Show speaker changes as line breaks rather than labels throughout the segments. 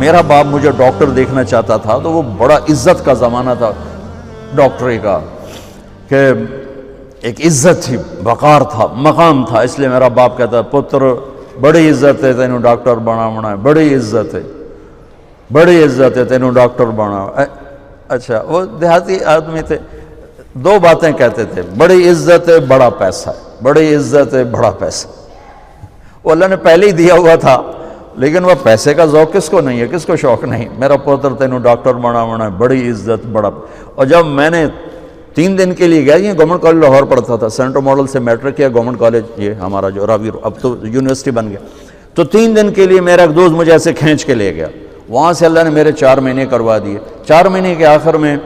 میرا باپ مجھے ڈاکٹر دیکھنا چاہتا تھا تو وہ بڑا عزت کا زمانہ تھا ڈاکٹری کا، کہ ایک عزت تھی، وقار تھا، مقام تھا، اس لیے میرا باپ کہتا پتر بڑی عزت ہے تینوں ڈاکٹر بناونا ہے، بڑی عزت ہے، بڑی عزت ہے تینوں ڈاکٹر بنا۔ اچھا، وہ دیہاتی آدمی تھے، دو باتیں کہتے تھے، بڑی عزت ہے بڑا پیسہ ہے، بڑی عزت ہے بڑا پیسہ۔ وہ اللہ نے پہلے ہی دیا ہوا تھا، لیکن وہ پیسے کا ذوق کس کو نہیں ہے، کس کو شوق نہیں، میرا پوتر تینوں ڈاکٹر بناونا ہے، بڑی عزت بڑا۔ اور جب میں نے 3 دن کے لیے گیا، یہ گورنمنٹ کالج لاہور پڑھتا تھا، سینٹر ماڈل سے میٹرک کیا، گورنمنٹ کالج یہ ہمارا جو راوی اب تو یونیورسٹی بن گیا، تو 3 دن کے لیے میرا ایک دوست مجھے ایسے کھینچ کے لے گیا، وہاں سے اللہ نے میرے 4 مہینے کروا دیے۔ 4 مہینے کے آخر میں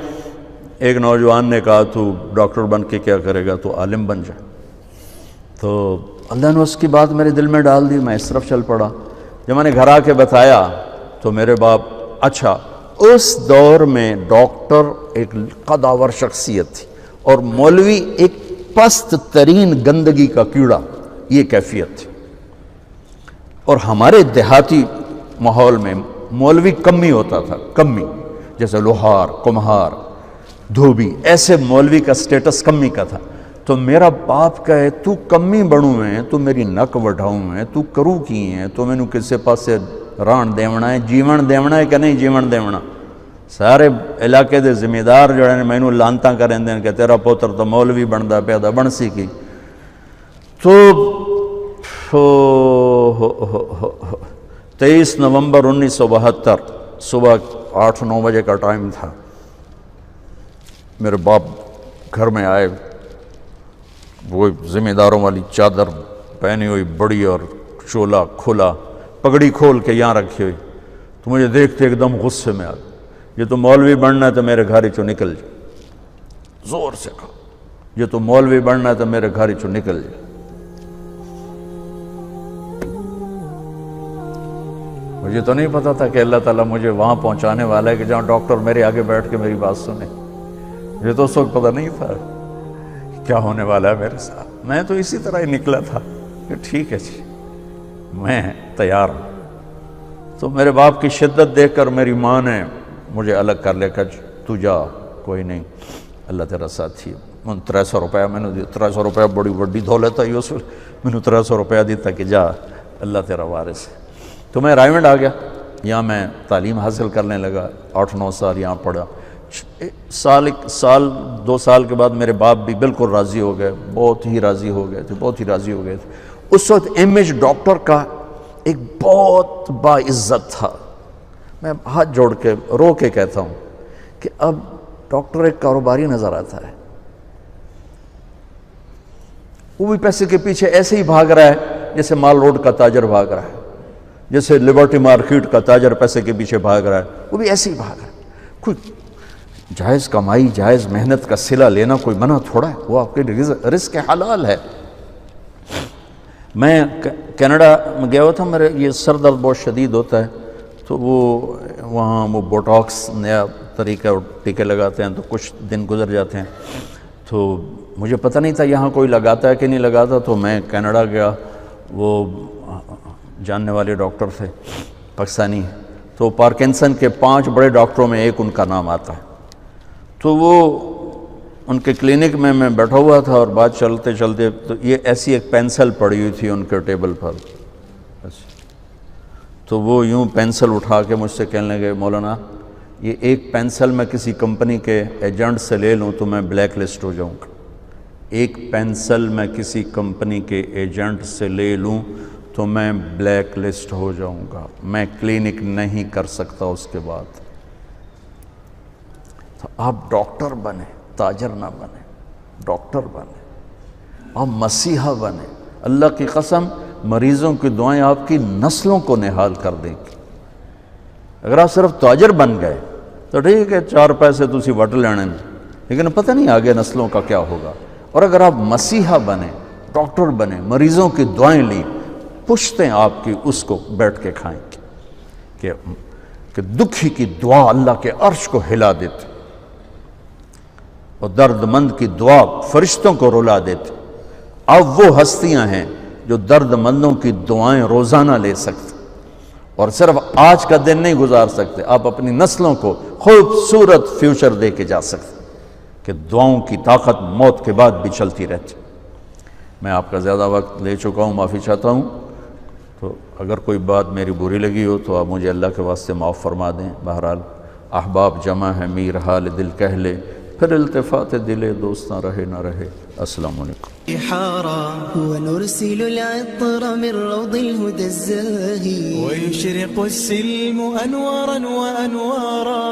ایک نوجوان نے کہا تو ڈاکٹر بن کے کیا کرے گا، تو عالم بن جا۔ تو اللہ نے اس کی بات میرے دل میں ڈال دی، میں اس طرف چل پڑا۔ جب میں نے گھر آ کے بتایا تو میرے باپ، اچھا اس دور میں ڈاکٹر ایک قداور شخصیت تھی اور مولوی ایک پست ترین گندگی کا کیڑا، یہ کیفیت تھی۔ اور ہمارے دیہاتی ماحول میں مولوی کمی ہوتا تھا، کمی، جیسے لوہار، کمہار، دھوبی، ایسے مولوی کا سٹیٹس کمی کا تھا۔ تو میرا باپ کہے تو کمی بڑوں ہیں، تو میری نک وڈھاؤں ہیں، تو کرو کی ہیں، تو میں نے کسے پاسے ران دیونا ہے، جیون دیونا ہے کہ نہیں جیون دیونا۔ سارے علاقے دے ذمہ دار جو ہیں میں نے لانتاں کریں دیں کہ تیرا پوتر تو مولوی بندا پیدا بن سی کی۔ تو 23 نومبر 1972 صبح 8-9 بجے کا ٹائم تھا، میرے باپ گھر میں آئے، وہ ذمہ داروں والی چادر پہنی ہوئی بڑی اور چولا کھلا، پگڑی کھول کے یہاں رکھی ہوئی، تو مجھے دیکھتے ایک دم غصے میں آ گیا، یہ تو مولوی بننا ہے تو میرے گھر چوں نکل جائے، زور سے کہا یہ تو مولوی بننا ہے تو میرے گھر چوں نکل جائے۔ مجھے تو نہیں پتا تھا کہ اللہ تعالیٰ مجھے وہاں پہنچانے والا ہے کہ جہاں ڈاکٹر میرے آگے بیٹھ کے میری بات سنے۔ مجھے تو اس وقت پتہ نہیں تھا کیا ہونے والا ہے میرے ساتھ، میں تو اسی طرح ہی نکلا تھا کہ ٹھیک ہے جی میں تیار ہوں۔ تو میرے باپ کی شدت دیکھ کر میری ماں نے مجھے الگ کر لیا کہ تو جا، کوئی نہیں، اللہ تیرا ساتھی ہے۔ میں 300 روپیہ میں نے دیا، 300 روپیہ بڑی وڈی دولت ہے اس وقت، میں نے 300 روپیہ دیتا کہ جا اللہ تیرا وارث ہے۔ تو میں رائمنڈ آ گیا، یہاں میں تعلیم حاصل کرنے لگا، 8-9 سال یہاں پڑھا۔ سال 2 سال کے بعد میرے باپ بھی بالکل راضی ہو گئے، بہت ہی راضی ہو گئے تھے، بہت ہی راضی ہو گئے تھے۔ اس وقت امیج ڈاکٹر کا ایک بہت باعزت تھا۔ میں ہاتھ جوڑ کے رو کے کہتا ہوں کہ اب ڈاکٹر ایک کاروباری نظر آتا ہے، وہ بھی پیسے کے پیچھے ایسے ہی بھاگ رہا ہے جیسے مال روڈ کا تاجر بھاگ رہا ہے، جیسے لبرٹی مارکیٹ کا تاجر پیسے کے پیچھے بھاگ رہا ہے، وہ بھی ایسے ہی بھاگ رہا ہے۔ کوئی جائز کمائی، جائز محنت کا صلہ لینا کوئی منع تھوڑا ہے، وہ آپ کے رزق حلال ہے۔ میں کینیڈا میں گیا ہوا تھا، میرے یہ سر درد بہت شدید ہوتا ہے، تو وہاں وہ بوٹاکس نیا طریقہ ٹیکے لگاتے ہیں، تو کچھ دن گزر جاتے ہیں، تو مجھے پتہ نہیں تھا یہاں کوئی لگاتا ہے کہ نہیں لگاتا۔ تو میں کینیڈا گیا، وہ جاننے والے ڈاکٹر تھے پاکستانی، تو پارکنسن کے 5 بڑے ڈاکٹروں میں ایک ان کا نام آتا ہے۔ تو وہ ان کے کلینک میں بیٹھا ہوا تھا اور بات چلتے چلتے تو یہ ایسی ایک پینسل پڑی ہوئی تھی ان کے ٹیبل پر، تو وہ یوں پینسل اٹھا کے مجھ سے کہنے لگے مولانا یہ ایک پینسل میں کسی کمپنی کے ایجنٹ سے لے لوں تو میں بلیک لسٹ ہو جاؤں گا، ایک پینسل میں کسی کمپنی کے ایجنٹ سے لے لوں تو میں بلیک لسٹ ہو جاؤں گا، میں کلینک نہیں کر سکتا اس کے بعد۔ تو آپ ڈاکٹر بنے، تاجر نہ بنے، ڈاکٹر بنے، آپ مسیحا بنے، اللہ کی قسم مریضوں کی دعائیں آپ کی نسلوں کو نہال کر دیں گی۔ اگر آپ صرف تاجر بن گئے تو ٹھیک ہے 4 پیسے تسی وٹ لینے، لیکن پتہ نہیں آگے نسلوں کا کیا ہوگا۔ اور اگر آپ مسیحا بنے، ڈاکٹر بنے، مریضوں کی دعائیں لیں، پشتیں آپ کی اس کو بیٹھ کے کھائیں گے کہ دکھی کی دعا اللہ کے عرش کو ہلا دیتے اور درد مند کی دعا فرشتوں کو رلا دیتے۔ اب وہ ہستیاں ہیں جو درد مندوں کی دعائیں روزانہ لے سکتے، اور صرف آج کا دن نہیں گزار سکتے، آپ اپنی نسلوں کو خوبصورت فیوچر دے کے جا سکتے کہ دعاؤں کی طاقت موت کے بعد بھی چلتی رہتی۔ میں آپ کا زیادہ وقت لے چکا ہوں، معافی چاہتا ہوں، تو اگر کوئی بات میری بری لگی ہو تو آپ مجھے اللہ کے واسطے معاف فرما دیں۔ بہرحال احباب جمع ہے، میر حال دل کہہ لے، پھر التفات دل دوست نہ رہے نہ رہے۔ السلام علیکم۔
ونرسل العطر من روض الهدى الزاهي
ويشرق السلم أنوارا وأنوارا